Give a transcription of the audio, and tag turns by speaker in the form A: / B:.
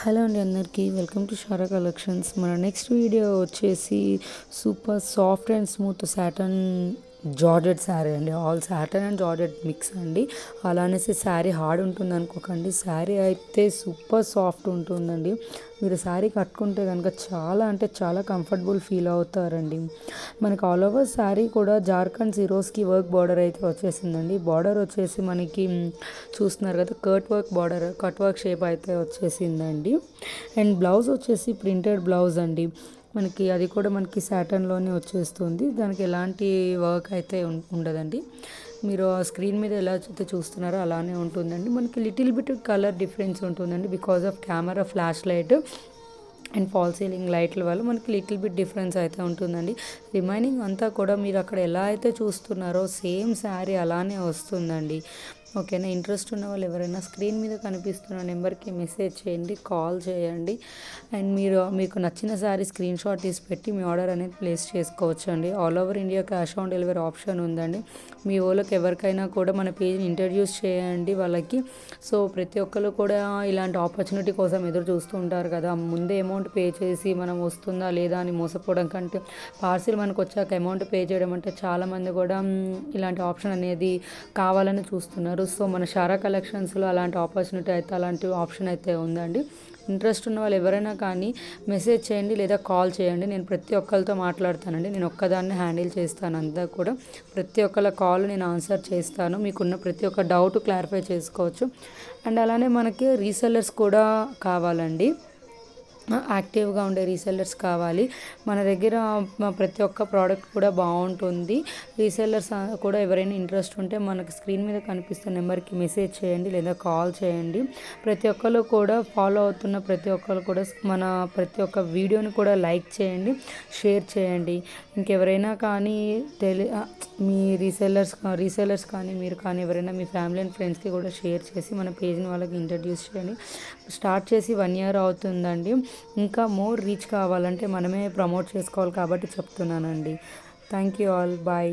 A: Hello అండి అందరికీ welcome to Shara collections. మన నెక్స్ట్ వీడియో వచ్చేసి super soft and smooth satin georgette sari అండి. All satin and georgette mix అండి. అలా అనేసి శారీ హార్డ్ ఉంటుంది అనుకోకండి, శారీ అయితే సూపర్ సాఫ్ట్ ఉంటుందండి. మీరు శారీ కట్టుకుంటే కనుక చాలా అంటే చాలా కంఫర్టబుల్ ఫీల్ అవుతారండి. మనకి ఆల్ ఓవర్ శారీ కూడా జార్ఖండ్ సిరోస్కి వర్క్ బార్డర్ అయితే వచ్చేసిందండి. బార్డర్ వచ్చేసి మనకి చూస్తున్నారు కదా, కట్ వర్క్ షేప్ అయితే వచ్చేసిందండి. అండ్ బ్లౌజ్ వచ్చేసి ప్రింటెడ్ బ్లౌజ్ అండి. మనకి అది కూడా మనకి సాటన్లోనే వచ్చేస్తుంది. దానికి ఎలాంటి వర్క్ అయితే ఉండదండి. మీరు ఆ స్క్రీన్ మీద ఎలా అయితే చూస్తున్నారో అలానే ఉంటుందండి. మనకి లిటిల్ బిట్ కలర్ డిఫరెన్స్ ఉంటుందండి because of camera flash light and fall ceiling లైట్ల వల్ల మనకి లిటిల్ బిట్ డిఫరెన్స్ అయితే ఉంటుందండి. రిమైనింగ్ అంతా కూడా మీరు అక్కడ ఎలా అయితే చూస్తున్నారో సేమ్ శారీ అలానే వస్తుందండి. ఓకేనా. ఇంట్రెస్ట్ ఉన్న వాళ్ళు ఎవరైనా స్క్రీన్ మీద కనిపిస్తున్న నెంబర్కి మెసేజ్ చేయండి, కాల్ చేయండి. అండ్ మీకు నచ్చిన శారీ స్క్రీన్ షాట్ తీసి పెట్టి మీ ఆర్డర్ అనేది ప్లేస్ చేసుకోవచ్చు అండి. All over India cash on delivery option ఉందండి. మీ వాళ్ళకి ఎవరికైనా కూడా మన పేజ్ని ఇంట్రడ్యూస్ చేయండి వాళ్ళకి. సో ప్రతి ఒక్కరు కూడా ఇలాంటి ఆపర్చునిటీ కోసం ఎదురు చూస్తూ ఉంటారు కదా. ముందే అమౌంట్ పే చేసి మనం వస్తుందా లేదా అని మోసపోవడం కంటే పార్సిల్ మనకు వచ్చాక అమౌంట్ పే చేయడం అంటే చాలామంది కూడా ఇలాంటి ఆప్షన్ అనేది కావాలని చూస్తున్నారు. సో మన షారా కలెక్షన్స్లో అలాంటి ఆప్షన్ అయితే ఉందండి. ఇంట్రెస్ట్ ఉన్న వాళ్ళు ఎవరైనా కానీ మెసేజ్ చేయండి లేదా కాల్ చేయండి. నేను ప్రతి ఒక్కరితో మాట్లాడతానండి. నేను ఒక్కదాన్ని హ్యాండిల్ చేస్తాను అంతా కూడా. ప్రతి ఒక్కళ్ళ కాల్ నేను ఆన్సర్ చేస్తాను. మీకున్న ప్రతి ఒక్క డౌట్ క్లారిఫై చేసుకోవచ్చు. అండ్ అలానే మనకి రీసెల్లర్స్ కూడా కావాలండి. యాక్టివ్గా ఉండే రీసెల్లర్స్ కావాలి. మన దగ్గర ప్రతి ఒక్క ప్రోడక్ట్ కూడా బాగుంటుంది. రీసెల్లర్స్ కూడా ఎవరైనా ఇంట్రెస్ట్ ఉంటే మనకి స్క్రీన్ మీద కనిపిస్తున్న నెంబర్కి మెసేజ్ చేయండి లేదా కాల్ చేయండి. ప్రతి ఒక్కరు కూడా ఫాలో అవుతున్న ప్రతి ఒక్కరు కూడా మన ప్రతి ఒక్క వీడియోని కూడా లైక్ చేయండి, షేర్ చేయండి. ఇంకెవరైనా కానీ మీ రీసెల్లర్స్ కానీ మీరు కానీ ఎవరైనా మీ ఫ్యామిలీ అండ్ ఫ్రెండ్స్కి కూడా షేర్ చేసి మన పేజ్ని వాళ్ళకి ఇంట్రడ్యూస్ చేయండి. స్టార్ట్ చేసి 1 year అవుతుందండి. ఇంకా మోర్ రీచ్ కావాలంటే మనమే ప్రమోట్ చేసుకోవాలి కాబట్టి చెప్తున్నానండి. Thank you all. బాయ్.